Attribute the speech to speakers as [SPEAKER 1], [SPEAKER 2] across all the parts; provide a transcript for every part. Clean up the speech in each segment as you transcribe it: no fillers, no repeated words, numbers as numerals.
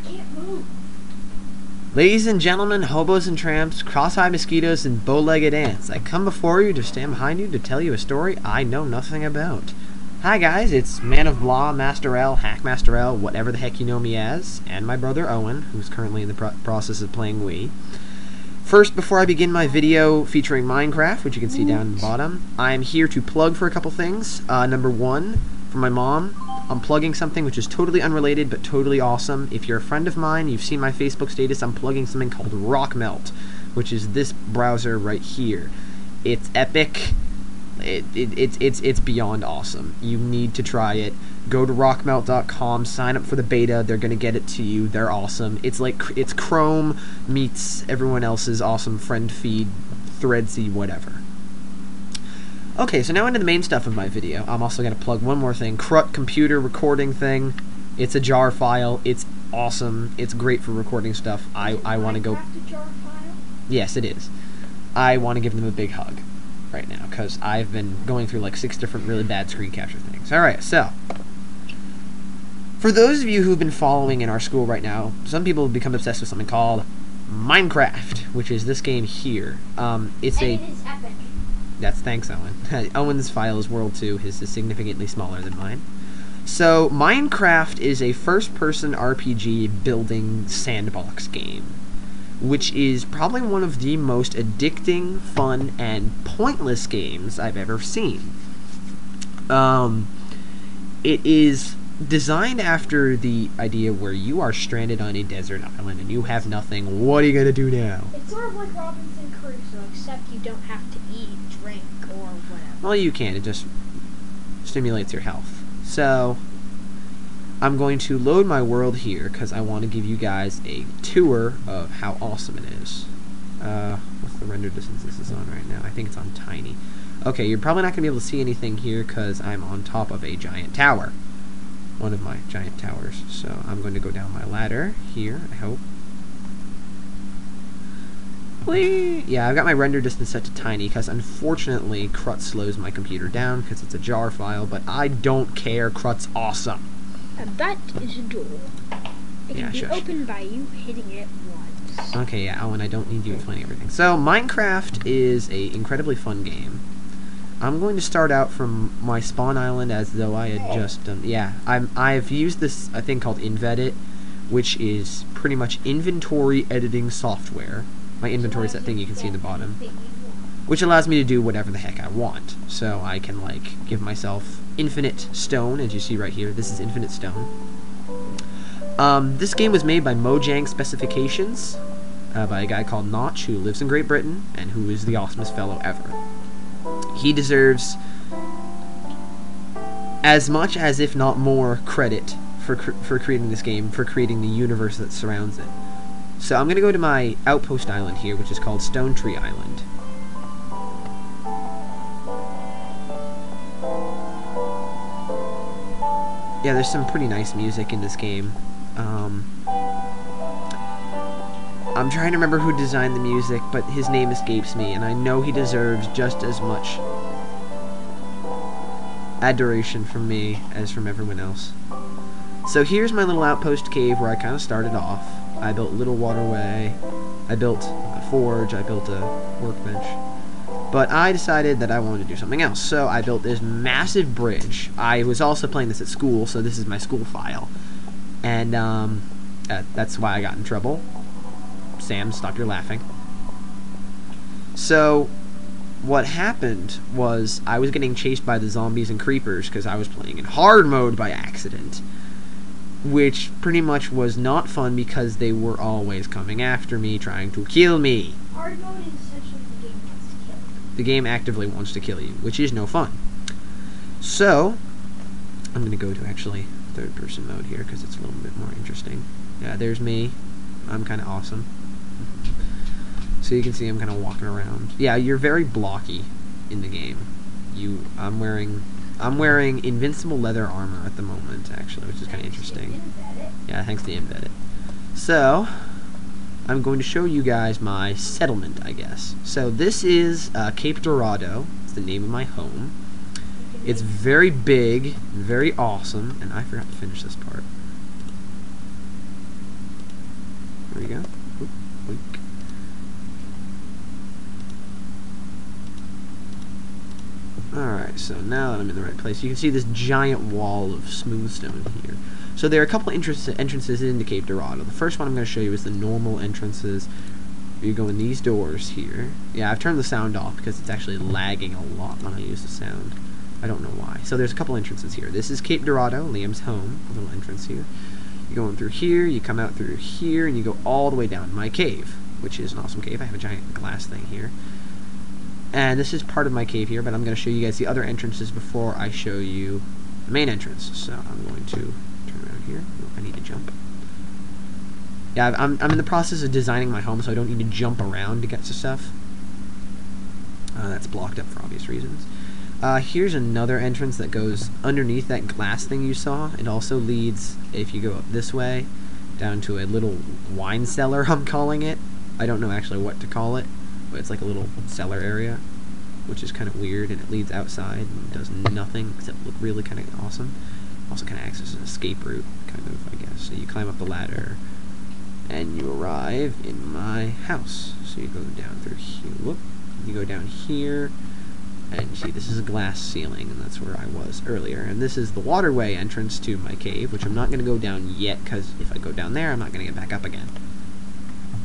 [SPEAKER 1] I can't move.
[SPEAKER 2] Ladies and gentlemen, hobos and tramps, cross-eyed mosquitoes, and bow-legged ants, I come before you to stand behind you to tell you a story I know nothing about. Hi guys, it's Man of Blah, Master L, Hackmaster L, whatever the heck you know me as, and my brother Owen, who's currently in the process of playing Wii. First, before I begin my video featuring Minecraft, which you can see down at the bottom, I'm here to plug for a couple things. Number one, for my mom, I'm plugging something which is totally unrelated but totally awesome. If you're a friend of mine, you've seen my Facebook status, I'm plugging something called Rockmelt, which is this browser right here. It's epic. It's beyond awesome. You need to try it. Go to rockmelt.com, sign up for the beta. They're gonna get it to you. They're awesome. It's Chrome meets everyone else's awesome friend feed, Threadsy, whatever. Okay, so now into the main stuff of my video. I'm also gonna plug one more thing. Crut computer recording thing. It's a jar file. It's awesome. It's great for recording stuff. I want to go.
[SPEAKER 1] A jar file?
[SPEAKER 2] Yes, it is. I want to give them a big hug right now because I've been going through like 6 different really bad screen capture things. Alright, so for those of you who've been following in our school right now, some people have become obsessed with something called Minecraft, which is this game here. It
[SPEAKER 1] is epic.
[SPEAKER 2] That's thanks, Owen. Owen's file is World 2. His is significantly smaller than mine. So Minecraft is a first-person RPG building sandbox game, which is probably one of the most addicting, fun, and pointless games I've ever seen. It is designed after the idea where you are stranded on a desert island and you have nothing. What are you gonna do now?
[SPEAKER 1] It's sort of like Robinson Crusoe, except you don't have to eat, drink, or whatever.
[SPEAKER 2] Well, you can. It just stimulates your health. So I'm going to load my world here because I want to give you guys a tour of how awesome it is. What's the render distance this is on right now? I think it's on tiny. Okay, you're probably not going to be able to see anything here because I'm on top of a giant tower. One of my giant towers. So I'm going to go down my ladder here, I hope. Whee! Yeah, I've got my render distance set to tiny because unfortunately Crut slows my computer down because it's a jar file, but I don't care. Crut's awesome.
[SPEAKER 1] And that is a door. It can be opened by you hitting it once.
[SPEAKER 2] Okay, yeah, Owen, I don't need you explaining everything. So, Minecraft is a incredibly fun game. I'm going to start out from my spawn island as though I had just done... Yeah, I've used this, a thing called Invedit, which is pretty much inventory editing software. My inventory is that thing you can see in the bottom, which allows me to do whatever the heck I want. So I can, like, give myself infinite stone, as you see right here. This is infinite stone. This game was made by Mojang Specifications, by a guy called Notch, who lives in Great Britain, and who is the awesomest fellow ever. He deserves as much as, if not more, credit for creating this game, for creating the universe that surrounds it. So I'm going to go to my outpost island here, which is called Stone Tree Island. Yeah, there's some pretty nice music in this game. I'm trying to remember who designed the music, but his name escapes me, and I know he deserves just as much adoration from me as from everyone else. So here's my little outpost cave where I kind of started off. I built a little waterway, I built a forge, I built a workbench. But I decided that I wanted to do something else, so I built this massive bridge. I was also playing this at school, so this is my school file. And that's why I got in trouble. Sam, stop your laughing. So what happened was I was getting chased by the zombies and creepers because I was playing in hard mode by accident, which pretty much was not fun because they were always coming after me, trying to kill me.
[SPEAKER 1] Hard mode is essentially the game wants to kill you.
[SPEAKER 2] The game actively wants to kill you, which is no fun. So I'm going to go to actually third-person mode here because it's a little bit more interesting. Yeah, there's me. I'm kind of awesome. So you can see I'm kind of walking around. Yeah, you're very blocky in the game. I'm wearing invincible leather armor at the moment, actually, which is kind of interesting. Yeah, thanks to Invedit. So I'm going to show you guys my settlement, I guess. So this is Cape Dorado. It's the name of my home. It's very big, very awesome, and I forgot to finish this part. we go. Oop, oink. Alright, so now that I'm in the right place, you can see this giant wall of smooth stone here. So there are a couple entrances into Cape Dorado. The first one I'm going to show you is the normal entrances. You go in these doors here. Yeah, I've turned the sound off because it's actually lagging a lot when I use the sound. I don't know why. So there's a couple entrances here. This is Cape Dorado, Liam's home. A little entrance here. You go in through here, you come out through here, and you go all the way down my cave, which is an awesome cave. I have a giant glass thing here. And this is part of my cave here, but I'm going to show you guys the other entrances before I show you the main entrance. So I'm going to turn around here. Oh, I need to jump. Yeah, I'm in the process of designing my home, so I don't need to jump around to get to stuff. That's blocked up for obvious reasons. Here's another entrance that goes underneath that glass thing you saw. It also leads, if you go up this way, down to a little wine cellar, I'm calling it. I don't know actually what to call it, but it's like a little cellar area, which is kind of weird, and it leads outside and does nothing except look really kind of awesome. Also kind of acts as an escape route, kind of, I guess. So you climb up the ladder, and you arrive in my house. So you go down through here. Whoop. You go down here, and you see this is a glass ceiling, and that's where I was earlier. And this is the waterway entrance to my cave, which I'm not going to go down yet, because if I go down there, I'm not going to get back up again.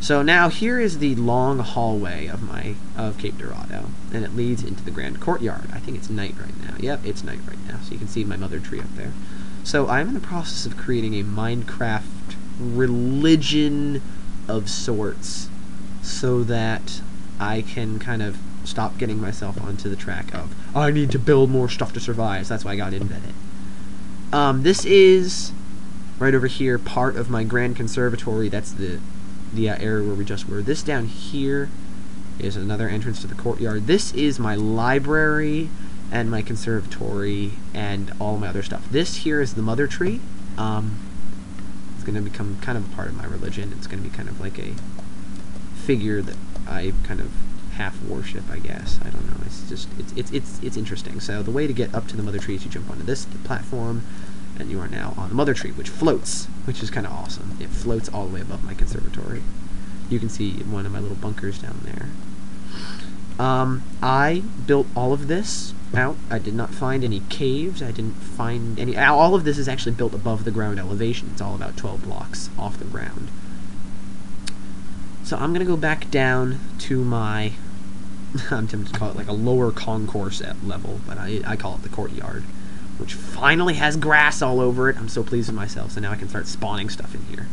[SPEAKER 2] So now here is the long hallway of Cape Dorado, and it leads into the grand courtyard. I think it's night right now. Yep, it's night right now, so you can see my mother tree up there. So I'm in the process of creating a Minecraft religion of sorts, so that I can kind of stop getting myself onto the track of, I need to build more stuff to survive. So that's why I got into it. This is, right over here, part of my grand conservatory. That's the area where we just were. This down here is another entrance to the courtyard. This is my library and my conservatory and all my other stuff. This here is the mother tree. It's going to become kind of a part of my religion. It's going to be kind of like a figure that I kind of half worship, I guess. I don't know. It's just it's interesting. So the way to get up to the mother tree is you jump onto this platform, and you are now on the mother tree, which floats, which is kind of awesome. It floats all the way above my conservatory. You can see one of my little bunkers down there. I built all of this out. I did not find any caves. I didn't find any. All of this is actually built above the ground elevation. It's all about 12 blocks off the ground. So I'm going to go back down to my, I'm tempted to call it like a lower concourse level, but I call it the courtyard, which finally has grass all over it. I'm so pleased with myself, so now I can start spawning stuff in here.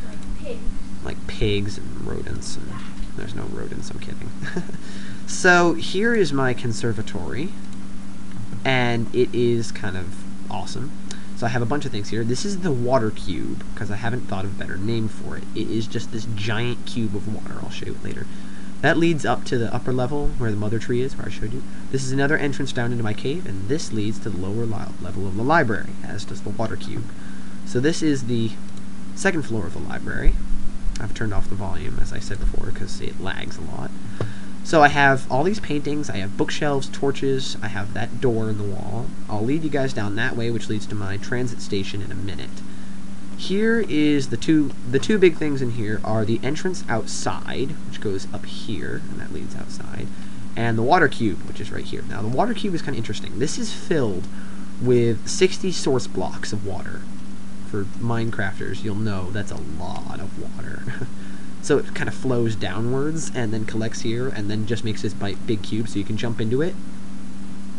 [SPEAKER 1] Like pigs.
[SPEAKER 2] Like pigs and rodents, and there's no rodents, I'm kidding. So here is my conservatory, and it is kind of awesome. So I have a bunch of things here. This is the water cube, because I haven't thought of a better name for it. It is just this giant cube of water. I'll show you it later. That leads up to the upper level, where the mother tree is, where I showed you. This is another entrance down into my cave, and this leads to the lower level of the library, as does the water cube. So this is the second floor of the library. I've turned off the volume, as I said before, because it lags a lot. So I have all these paintings, I have bookshelves, torches, I have that door in the wall. I'll lead you guys down that way, which leads to my transit station in a minute. Here is the two big things in here are the entrance outside, which goes up here, and that leads outside, and the water cube, which is right here. Now the water cube is kind of interesting. This is filled with 60 source blocks of water. For Minecrafters, you'll know that's a lot of water. So it kind of flows downwards and then collects here and then just makes this big cube, so you can jump into it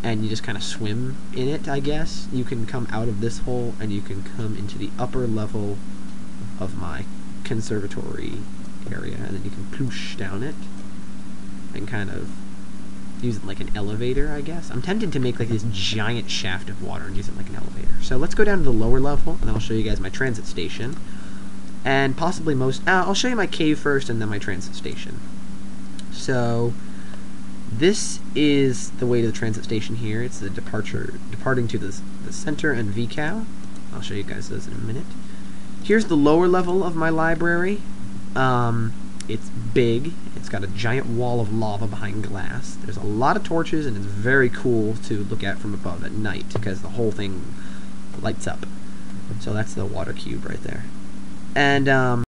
[SPEAKER 2] and you just kind of swim in it, I guess. You can come out of this hole and you can come into the upper level of my conservatory area, and then you can ploosh down it and kind of use it like an elevator, I guess. I'm tempted to make like this giant shaft of water and use it like an elevator. So let's go down to the lower level and I'll show you guys my transit station. And possibly I'll show you my cave first and then my transit station. So this is the way to the transit station here. It's the departing to the center and VCAL. I'll show you guys those in a minute. Here's the lower level of my library. It's big. It's got a giant wall of lava behind glass. There's a lot of torches, and it's very cool to look at from above at night because the whole thing lights up. So that's the water cube right there. And